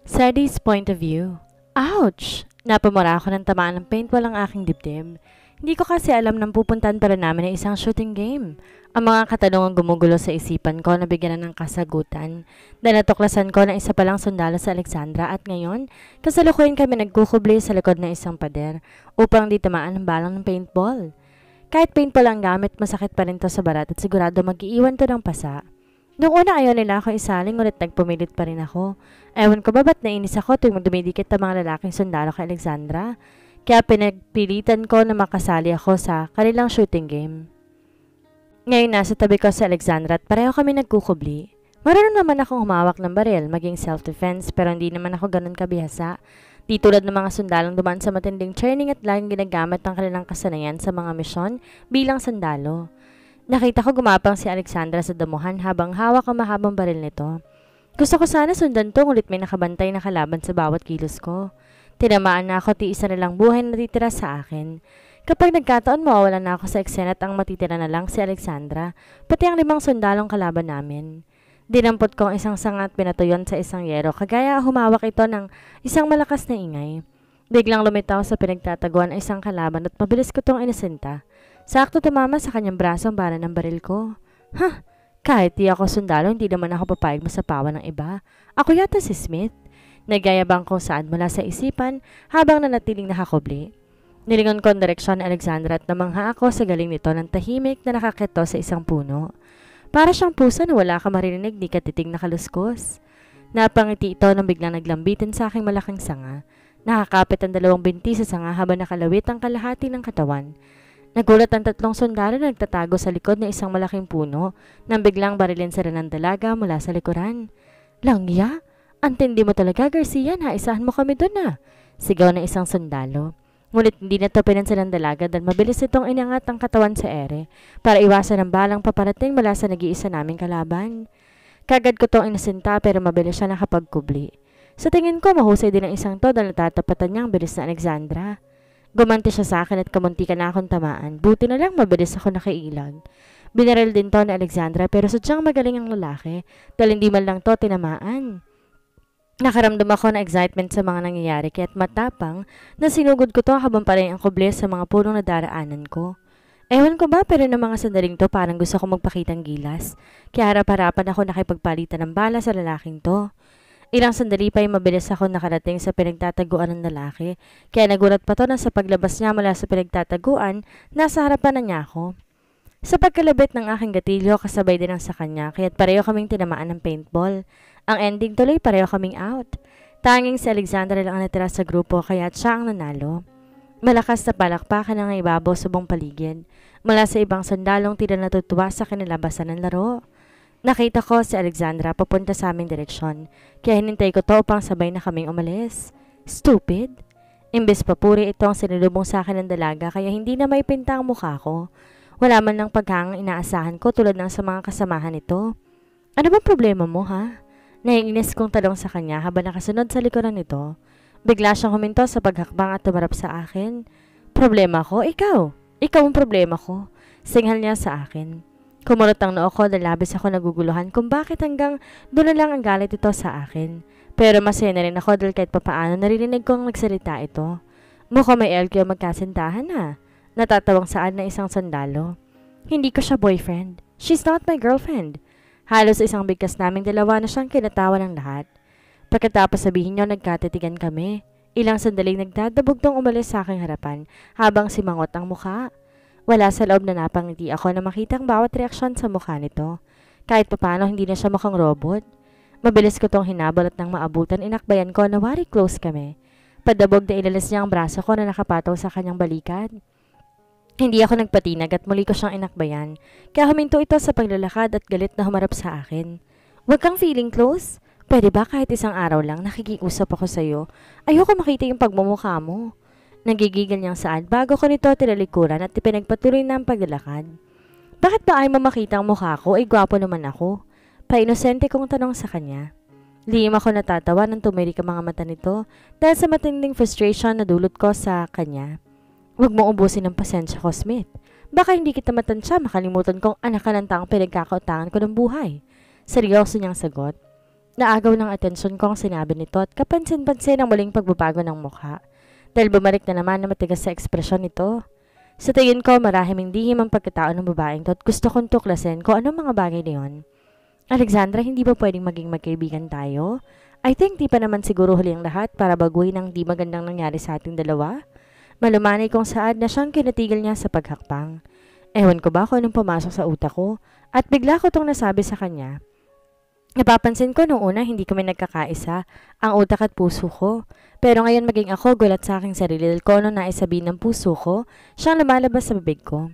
Sadie's point of view. Ouch! Napamura ako ng tamaan ng paintball ang aking dibdib. Hindi ko kasi alam nang pupuntahan pala namin ay isang shooting game. Ang mga katanungan gumugulo sa isipan ko na bigyan na ng kasagutan. Dahil natuklasan ko na isa palang sundalo sa Alexandra at ngayon, kasalukuyan kami nagkukubli sa likod ng isang pader upang di tamaan ng balang ng paintball. Kahit paintball ang gamit, masakit pa rin to sa barat at sigurado mag-iiwan to ng pasa. Noong una ayaw nila ako isaling ngunit nagpumilit pa rin ako. Ewan ko ba ba't nainis ako tuwing dumidikit ang mga lalaking sundalo kay Alexandra? Kaya pinagpilitan ko na makasali ako sa kanilang shooting game. Ngayon nasa tabi ko sa Alexandra at pareho kami nagkukubli. Marunong naman akong humawak ng baril, maging self-defense pero hindi naman ako ganun kabihasa. Di tulad ng mga sundalong dumaan sa matinding training at laging ginagamit ang kanilang kasanayan sa mga misyon bilang sundalo. Nakita ko gumapang si Alexandra sa damuhan habang hawak ang mahabang baril nito. Gusto ko sana sundan to ngunit may nakabantay na kalaban sa bawat kilos ko. Tinamaan na ako tiisa na lang buhay na natitira sa akin. Kapag nagkataon mawawala na ako sa eksena at ang matitira na lang si Alexandra, pati ang 5 sundalong kalaban namin. Dinampot ko ang isang sanga at pinatuyon sa isang yero kagaya humawak ito ng isang malakas na ingay. Biglang lumitaw sa pinagtataguan ang isang kalaban at mabilis ko tong inosenta. Sakto tumama sa kanyang braso ang bala ng baril ko. Kahit di ako sundalo, hindi naman ako papayag masapawan ng iba. Ako yata si Smith. Nagayabang kung saan mula sa isipan habang nanatiling nakakubli. Nilingon ko ang direksyon ni Alexandra at namangha ako sa galing nito ng tahimik na nakakito sa isang puno. Para siyang pusa na wala ka maririnig ni katiting na kaluskos. Napangiti ito nang biglang naglambitin sa aking malaking sanga. Nakakapit ang 2 binti sa sanga habang nakalawit ang kalahati ng katawan. Nagulat ang 3 sundalo na nagtatago sa likod ng isang malaking puno nang biglang barilin sila ng dalaga mula sa likuran. Langya? Ang tindi mo talaga, Garcia. Naisahan mo kami doon na. Sigaw ng isang sundalo. Ngunit hindi na to pinansin ng dalaga dahil mabilis itong inangat ang katawan sa ere para iwasan ang balang paparating mula sa nag-iisa naming kalaban. Kagad ko tong inasinta pero mabilis siya nakapagkubli. Sa tingin ko mahusay din ang isang to dahil natatapatan niya ang bilis na Alexandra. Gumanti siya sa akin at kamuntikan na akong tamaan. Buti na lang mabilis ako nakailag. Binaril din to ni Alexandra pero sadyang magaling ang lalaki dahil hindi man lang to tinamaan. Nakaramdam ako ng excitement sa mga nangyayari kaya't matapang na sinugod ko to habang parang ang kuble sa mga punong nadaraanan ko. Ewan ko ba pero ng mga sandaling to parang gusto ko magpakitang gilas. Kaya harap-harapan ako nakipagpalitan ng bala sa lalaking to. Ilang sandali pa ay mabilis ako nakarating sa pinagtataguan ng lalaki, kaya nagulat pa to na sa paglabas niya mula sa pinagtataguan, nasa harapan na niya ako. Sa pagkalabit ng aking gatilyo, kasabay din ang sa kanya, kaya't pareho kaming tinamaan ng paintball. Ang ending tuloy, pareho kaming out. Tanging si Alexandra lang ang natira sa grupo, kaya siya ang nanalo. Malakas na palakpakan ang ibabaw sa buong paligid. Mula sa ibang sundalong tila natutuwa sa kinilabasan ng laro. Nakita ko si Alexandra papunta sa aming direksyon, kaya hinintay ko to upang sabay na kaming umalis. Stupid! Imbes papuri ito ang sinulubong sa akin ng dalaga kaya hindi na maipinta ang mukha ko. Wala man lang paghangang inaasahan ko tulad ng sa mga kasamahan nito. Ano bang problema mo ha? Naiinis kong talong sa kanya habang nakasunod sa likuran nito. Bigla siyang huminto sa paghakbang at tumarap sa akin. Problema ko? Ikaw! Ikaw ang problema ko. Singhal niya sa akin. Kumulot ang noo ko dahil labis ako naguguluhan kung bakit hanggang doon na lang ang galit ito sa akin. Pero masaya na rin ako dahil kahit papaano naririnig kong nagsalita ito. Mukhang may LQ magkasintahan na. Natatawang saan ng isang sundalo. Hindi ko siya boyfriend. She's not my girlfriend. Halos isang bigkas naming dalawa na siyang kinatawa ng lahat. Pagkatapos sabihin niyo nagkatitigan kami. Ilang sandaling nagdadabugtong umalis sa aking harapan habang simangot ang mukha. Wala sa loob na napangiti ako na makitang bawat reaksyon sa mukha nito. Kahit papano hindi na siya mukhang robot. Mabilis ko tong hinabol at nang maabutan inakbayan ko na wari close kami. Padabog na ilalas niya ang braso ko na nakapataw sa kanyang balikat. Hindi ako nagpatinag at muli ko siyang inakbayan. Kaya huminto ito sa paglalakad at galit na humarap sa akin. Huwag kang feeling close. Pwede ba kahit isang araw lang nakikiusap ako sa'yo? Ayoko makita yung pagmumukha mo. Nagigigil niyang saan bago ko nito tinalikuran at ipinagpatuloy na ang paglalakad. Bakit ba ay makita ang mukha ko? Ay gwapo naman ako. Painosente kong tanong sa kanya. Lihim ako natatawa nang tumirik ang mga mata nito dahil sa matinding frustration na dulot ko sa kanya. Huwag mo ubusin ang pasensya ko, Smith. Baka hindi kita matansya makalimutan kong anak ka ng taong pinagkakautangan ko ng buhay. Seryoso niyang sagot. Naagaw ng atensyon ko ang sinabi nito at kapansin-pansin ang muling pagbabago ng mukha. Dahil bumalik na naman na matigas sa ekspresyon nito. Sa tingin ko, marahiming lihim ang pagkatao ng babaeng to at gusto kong tuklasin kung anong mga bagay na yun. Alexandra, hindi ba pwedeng maging magkaibigan tayo? I think di pa naman siguro huli ang lahat para baguhin ang di magandang nangyari sa ating dalawa. Malumanay kong saad na siyang kinatigil niya sa paghakbang. Ewan ko ba kung anong pumasok sa utak ko at bigla ko tong nasabi sa kanya. Napapansin ko nung una hindi kami nagkakaisa, ang utak at puso ko. Pero ngayon maging ako gulat sa aking sarili dahil ko ano naisabihin ng puso ko, siyang lumalabas sa bibig ko.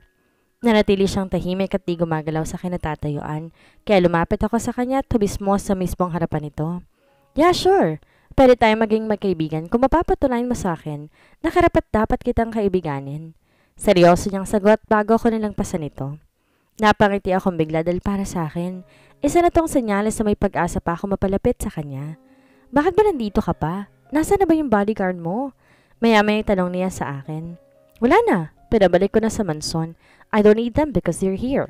Nanatili siyang tahimik at di gumagalaw sa kinatatayuan, kaya lumapit ako sa kanya at tubismo sa mismong harapan nito. Yeah, sure. Pwede tayo maging magkaibigan kung mapapatunayan mo sa akin na karapat dapat kitang kaibiganin. Seryoso niyang sagot bago ako nilangpasan ito. Napangiti akong bigla dahil para sa akin, isa na tong senyales na may pag-asa pa ako mapalapit sa kanya. Bakit ba nandito ka pa? Nasaan na ba yung bodyguard mo? Maya-maya tanong niya sa akin. Wala na, pinabalik ko na sa manson. I don't need them because you're here.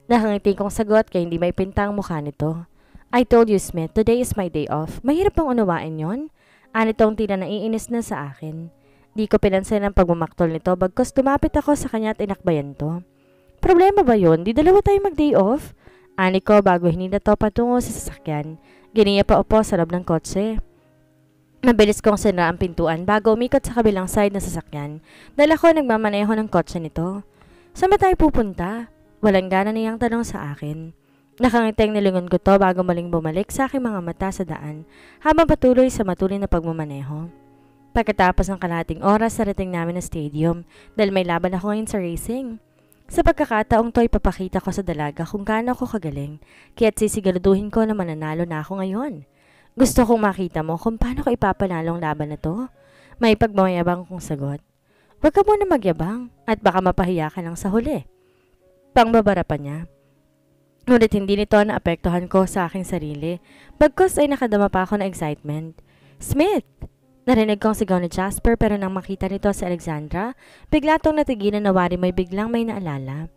Nakangiti kong sagot kaya hindi may pintang mukha nito. I told you, Smith, today is my day off. Mahirap bang unawain yon? Anitong tila naiinis na sa akin. Di ko pinansin ang pagmamaktol nito bagkos lumapit ako sa kanya at inakbayan to. Problema ba yun? Di dalawa tayo mag-day off? Ani ko bago hinila to patungo sa sasakyan. Giniya pa upo sa loob ng kotse. Mabilis kong sinara ang pintuan bago umikot sa kabilang side ng sasakyan dahil ako nagmamaneho ng kotse nito. Saan ba tayo pupunta? Walang gana niyang tanong sa akin. Nakangiting nilingon ko to bago maling bumalik sa aking mga mata sa daan habang patuloy sa matuloy na pagmamaneho. Pagkatapos ng kalahating oras sa rating namin na stadium dahil may laban ako ngayon sa racing. Sa pagkakataong to ipapakita ko sa dalaga kung gaano ako kagaling, kaya't sisiguraduhin ko na mananalo na ako ngayon. Gusto kong makita mo kung paano ko ipapanalo ang laban na to. May pagmamayabang kong sagot. Huwag ka muna magyabang at baka mapahiya ka lang sa huli. Pangbabara pa niya. Ngunit hindi nito naapektuhan ko sa aking sarili, bagkus ay nakadama pa ako ng excitement. Smith! Narinig kong sigaw ni Jasper pero nang makita nito si Alexandra, bigla tong natigilan na wari may biglang may naalala.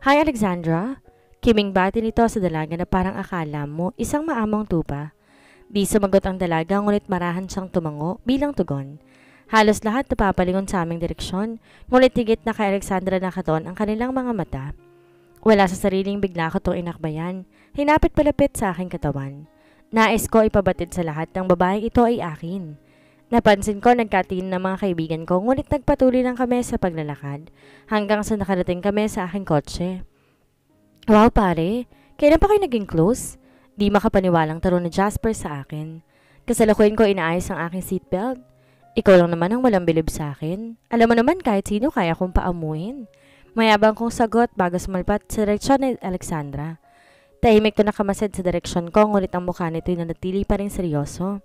Hi Alexandra! Kiming bati nito sa dalaga na parang akala mo isang maamong tupa. Di sumagot ang dalaga ngunit marahan siyang tumango bilang tugon. Halos lahat napapalingon sa aming direksyon, ngunit higit na kay Alexandra nakaton ang kanilang mga mata. Wala sa sariling bigla ko itong inakbayan, hinapit palapit sa aking katawan. Nais ko ipabatid sa lahat ng babaeng ito ay akin. Napansin ko nagkatingin ng mga kaibigan ko ngunit nagpatuloy lang kami sa paglalakad hanggang sa nakarating kami sa aking kotse. Wow pare, kailan pa kayo naging close? Di makapaniwalang taro ni Jasper sa akin. Kasalukuyan ko inaayos ang aking seatbelt. Ikaw lang naman ang walang bilib sa akin. Alam mo naman kahit sino kaya kong paamuin. Mayabang kong sagot bago sumalpat sa direksyon ni Alexandra. Tahimik ko nakamasid sa direksyon ko ngunit ang mukha nito ay nanatili pa rin seryoso.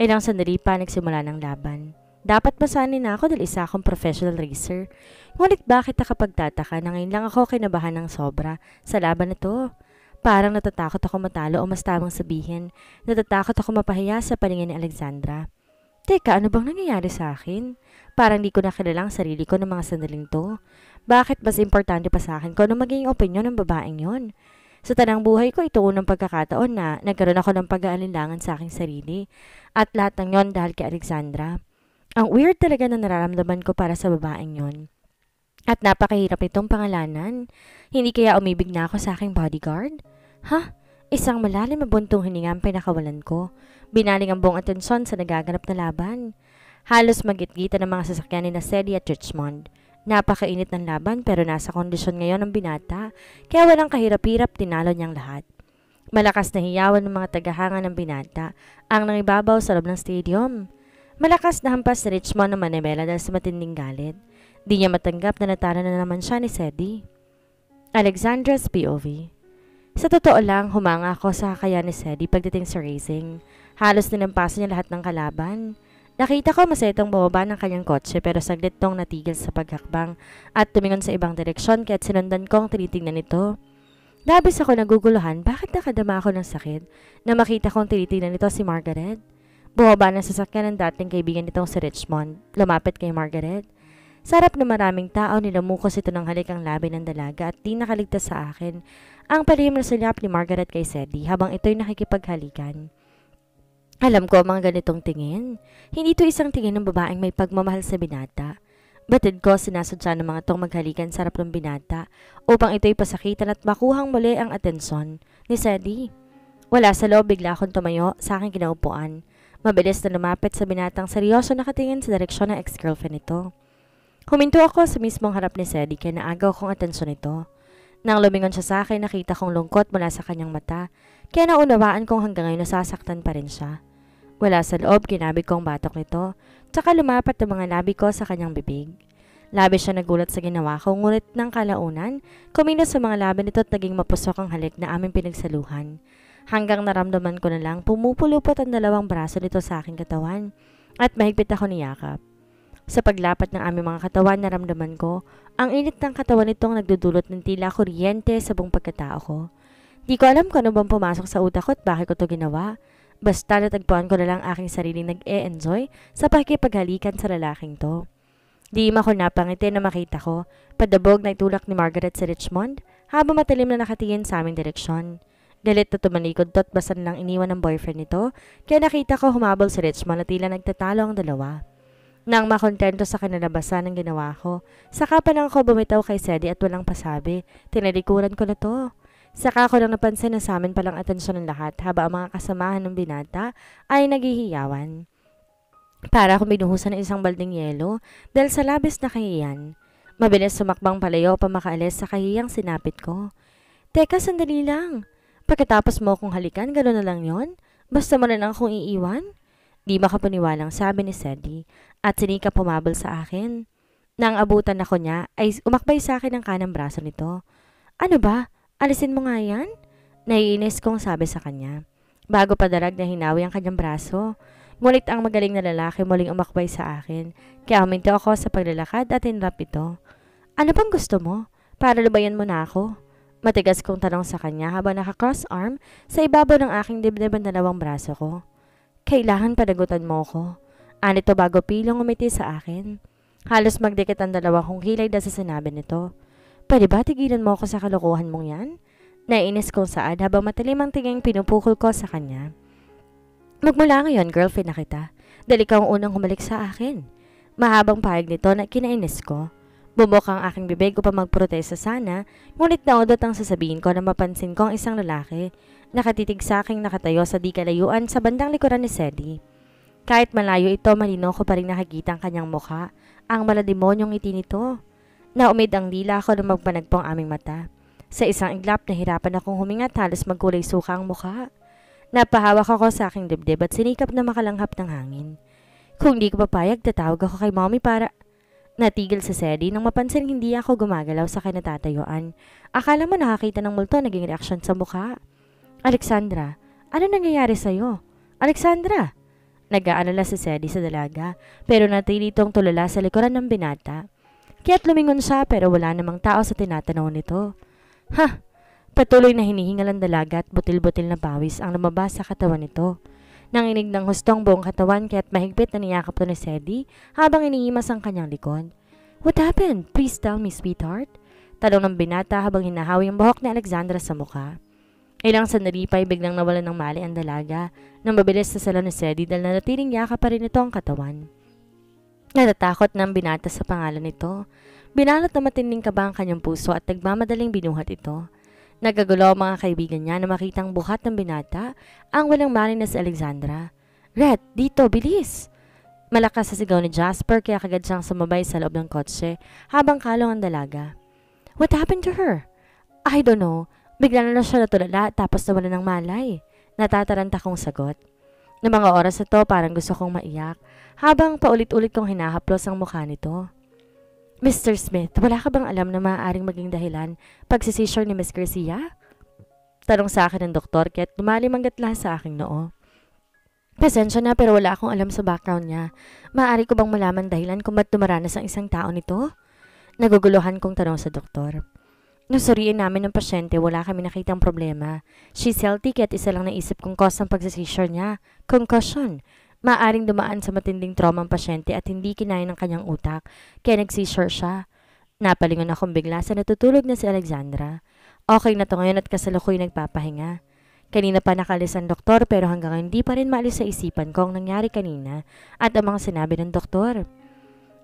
Ilang sandali pa nagsimula ng laban. Dapat masanay na ako dahil isa akong professional racer. Ngunit bakit nakapagtataka na ngayon lang ako kinabahan ng sobra sa laban na to? Parang natatakot ako matalo o mas tamang sabihin, natatakot ako mapahiya sa paningin ni Alexandra. Teka, ano bang nangyayari sa akin? Parang di ko nakilala ang sarili ko ng mga sandaling to. Bakit mas importante pa sa akin kung ano magiging opinyon ng babaeng yon? Sa tanang buhay ko, ito unang pagkakataon na nagkaroon ako ng pag-aalinlangan sa aking sarili. At lahat ng yon dahil kay Alexandra. Ang weird talaga na nararamdaman ko para sa babaeng yon. At napakahirap nitong pangalanan. Hindi kaya umibig na ako sa aking bodyguard? Ha? Isang malalim na buntong hininga ang pinakawalan ko. Binaling ang buong atensyon sa nagaganap na laban. Halos magitgita ng mga sasakyan ni Sadie at Richmond. Napakainit ng laban pero nasa kondisyon ngayon ng binata, kaya walang kahirap-hirap tinalo niyang lahat. Malakas na hiyawan ng mga tagahanga ng binata ang nangibabaw sa loob ng stadium. Malakas na hampas ni Richmond ng manimela dahil sa matinding galit. Di niya matanggap na natalo na naman siya ni Sadie. Alexandra's POV. Sa totoo lang, humanga ako sa kakayahan ni Sadie pagdating sa racing. Halos nilampasan niya lahat ng kalaban. Nakita ko masaya itong bumaba ng kanyang kotse pero saglit tong natigil sa paghakbang at tumingon sa ibang direksyon kaya't sinundan kong tinitingnan ito. Labis ako naguguluhan bakit nakadama ako ng sakit na makita kong tinitingnan nito si Margaret. Bumaba ng sasakyan ng dating kaibigan nitong si Richmond. Lumapit kay Margaret. Sarap na maraming tao nilamukos ito ng halik ang labi ng dalaga at di nakaligtas sa akin ang palihim na silap ni Margaret kay Sadie habang ito'y nakikipaghalikan. Alam ko ang mga ganitong tingin. Hindi ito isang tingin ng babaeng may pagmamahal sa binata. Batid ko sinasadya ng mga tong maghalikan sa harap ng binata upang ito'y pasakitan at makuhang muli ang atensyon ni Sadie. Wala sa loob, bigla akong tumayo sa aking kinaupuan. Mabilis na lumapit sa binatang seryoso nakatingin sa direksyon ng ex-girlfriend nito. Huminto ako sa mismong harap ni Sadie kaya naagaw kong atensyon nito. Nang lumingon siya sa akin, nakita kong lungkot mula sa kanyang mata, kaya naunawaan kong hanggang ngayon nasasaktan pa rin siya. Wala sa loob, kinabig kong batok nito, tsaka lumapat ang mga labi ko sa kanyang bibig. Labi siya nagulat sa ginawa ko, ngunit ng kalaunan, kumilos sa mga labi nito at naging mapusok ang halik na aming pinagsaluhan. Hanggang naramdaman ko na lang, pumupulupot ang dalawang braso nito sa aking katawan, at mahigpit ako niyakap. Sa paglapat ng aming mga katawan, naramdaman ko, ang init ng katawan nitong nagdudulot ng tila kuryente sa buong pagkatao ko. Di ko alam kung ano bang pumasok sa utak ko at bakit ko to ginawa. Basta natagpuan ko na lang aking sariling nag-e-enjoy sa pakikipaghalikan sa lalaking to. Di ako napangiti na makita ko, padabog na itulak ni Margaret sa Richmond habang matalim na nakatingin sa aming direksyon. Galit na tumalikod to at basta lang iniwan ng boyfriend nito, kaya nakita ko humabol si Richmond at tila nagtatalo ang dalawa. Nang makontento sa kinalabasan ng ginawa ko, saka pa lang ako bumitaw kay Sadie at walang pasabi, tinalikuran ko na to. Saka ko lang napansin na sa amin palang atensyon ng lahat habang ang mga kasamahan ng binata ay naghihiyawan. Para akong binuhusan ng isang balding yelo dahil sa labis na kahiyan. Mabilis sumakbang palayo pa makaalis sa kahiyang sinapit ko. Teka, sandali lang. Pagkatapos mo akong halikan, gano'n na lang yon? Basta mo na lang akong iiwan? Di makapaniwalang sabi ni Sadie at sinikap pumabol sa akin. Nang abutan ako niya ay umakbay sa akin ang kanang braso nito. Ano ba? Alisin mo nga yan? Naiinis kong sabi sa kanya. Bago pa darag na hinawi ang kanyang braso. Ngunit ang magaling na lalaki muling umakbay sa akin. Kaya huminto ako sa paglalakad at hinrap ito. Ano bang gusto mo? Para lubayan mo na ako? Matigas kong tanong sa kanya habang naka-cross arm sa ibabaw ng aking dibdib ang dalawang braso ko. Kailangan panagutan mo ko. Anito bago pilong umiti sa akin. Halos magdikit ang dalawa kong kilay dahil sa sinabi nito. Pwede ba tigilan mo ako sa kalokohan mong yan? Naiinis kong saad habang matalim ang tinging pinupukol ko sa kanya. Magmula ngayon, girlfriend na kita. Dahil ikaw ang unang humalik sa akin. Mahabang pahig nito na kinainis ko. Bumok ang aking bibig upang magprotesta sana, ngunit naudot ang sasabihin ko na mapansin ko ang isang lalaki. Nakatitig sa aking nakatayo sa di kalayuan sa bandang likuran ni Sadie. Kahit malayo ito, malino ko pa rin nakikita ang kanyang mukha. Ang malademonyong ngiti nito. Naumid ang dila ko na magpanagpo ang aming mata. Sa isang iglap, nahirapan akong huminga at halos magkulay suka ang mukha. Napahawak ako sa aking dibdib at sinikap na makalanghap ng hangin. Kung di ko papayag, tatawag ako kay mommy para... Natigil sa Sadie nang mapansin hindi ako gumagalaw sa kinatatayuan. Akala mo nakakita ng multo, naging reaksyon sa mukha. Alexandra, ano nangyayari sa'yo? Alexandra! Nag-aalala si Sadie sa dalaga, pero natili itong tulala sa likuran ng binata. Kaya't lumingon siya pero wala namang tao sa tinatanaw nito. Ha! Patuloy na hinihingal ang dalaga at butil-butil na pawis ang lumabas sa katawan nito. Nanginig ng hustong buong katawan kaya't mahigpit na niyakap to ni Sadie habang iniimas ang kanyang likod. What happened? Please tell me, sweetheart. Talong ng binata habang hinahawi ang buhok ni Alexandra sa mukha. Ilang sandali pa ay biglang nawalan ng mali ang dalaga nang mabilis sa salon ni Sadie dahil nanatiling yakap pa rin ito ang katawan. Natatakot ng binata sa pangalan nito. Binalot na matinding kaba ang kanyang puso at nagmamadaling binuhat ito. Nagagulo ang mga kaibigan niya na makitang buhat ng binata ang walang mali na si Alexandra. Red, dito, bilis! Malakas sa sigaw ni Jasper kaya kagad siyang sumabay sa loob ng kotse habang kalong ang dalaga. What happened to her? I don't know. Bigla na siya natulala tapos nawala ng malay. Natataranta kong sagot. Ng mga oras na to parang gusto kong maiyak habang paulit-ulit kong hinahaplos ang mukha nito. Mr. Smith, wala ka bang alam na maaaring maging dahilan pagsisisure ni Miss Garcia? Tanong sa akin ng doktor kaya't lumalim ang gatla sa aking noo. Pasensya na pero wala akong alam sa background niya. Maaari ko bang malaman dahilan kung ba't dumaranas ang isang tao nito? Naguguluhan kong tanong sa doktor. Nusuriin namin ng pasyente, wala kami nakitang problema. She's healthy kaya't isa lang naisip kong cause ng pagsisisure niya. Concussion. Maaring dumaan sa matinding trauma ang pasyente at hindi kinaya ng kanyang utak, kaya nag-seizure siya. Napalingon akong bigla sa natutulog na si Alexandra. Okay na to ngayon at kasalukuy nagpapahinga. Kanina pa nakalis ang doktor pero hanggang hindi pa rin maalis sa isipan ko ang nangyari kanina at ang mga sinabi ng doktor.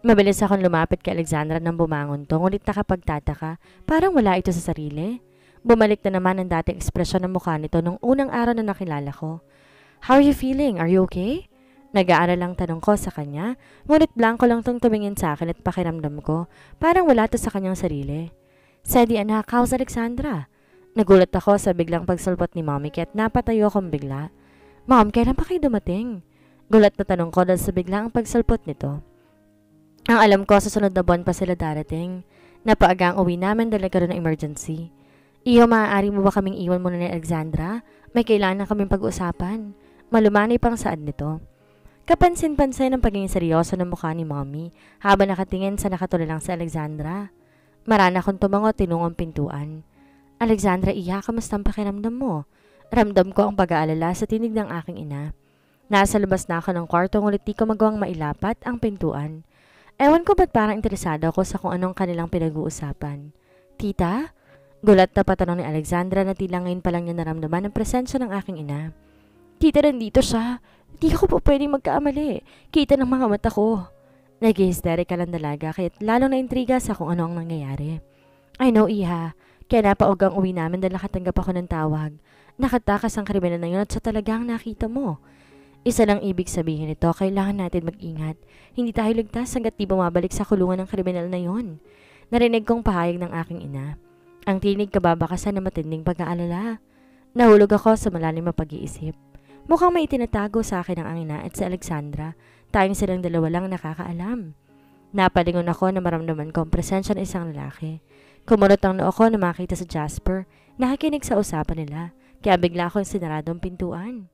Mabilis akong lumapit kay Alexandra nang bumangon to, ngunit nakapagtataka, parang wala ito sa sarili. Bumalik na naman ang dating ekspresyon ng mukha nito nung unang araw na nakilala ko. How are you feeling? Are you okay? Nag-aaral lang tanong ko sa kanya, ngunit blanco lang tong tumingin sa akin at pakiramdam ko, parang wala to sa kanyang sarili. Sedi anak, how's Alexandra? Nagulat ako sa biglang pagsulpot ni Mommy kaya't napatayo akong bigla. Mom, kailan pa kayo dumating? Gulat na tanong ko dahil sa biglang pagsulpot nito. Ang alam ko sa sunod na buwan pa sila darating. Napaaga ang uwi namin dahil nagkaroon ng emergency. Iyo, maaari mo ba kaming iwan muna ni Alexandra? May kailangan kaming pag-uusapan. Malumanay pang saad nito. Kapansin-pansin ang pagiging seryoso ng mukha ni Mommy habang nakatingin sa nakatulalang si Alexandra. Marana akong tumango tinungong pintuan. Alexandra, iya, kamusta ang pakiramdam mo? Ramdam ko ang pag-aalala sa tinig ng aking ina. Nasa labas na ako ng kwarto ngunit di ko magawang mailapat ang pintuan. Ewan ko ba't parang interesado ako sa kung anong kanilang pinag-uusapan. Tita? Gulat na patanong ni Alexandra na tila ngayon pa lang niya naramdaman ang presensya ng aking ina. Tita, nandito siya. Di ako po pwedeng magkaamali. Kita ng mga mata ko. Nag-hysterical ang dalaga kaya't lalong naintriga sa kung ano ang nangyayari. I know, iha. Kaya napaugang uwi namin dahil nakatanggap ako ng tawag. Nakatakas ang kriminal na yun at sa talagang nakita mo. Isa lang ibig sabihin nito, kailangan natin mag-ingat. Hindi tayo ligtas hanggat di bumabalik sa kulungan ng kriminal na yon. Narinig kong pahayag ng aking ina. Ang tinig kababakasan na matinding pag-aalala. Nahulog ako sa malalim na pag-iisip. Mukhang may itinatago sa akin ang ina at si Alexandra. Tayong silang dalawa lang nakakaalam. Napalingon ako na maramdaman ko ang presensya ng isang lalaki. Kumunot ang noo ko na makita si Jasper. Nakikinig sa usapan nila. Kaya bigla akong sinaradong pintuan.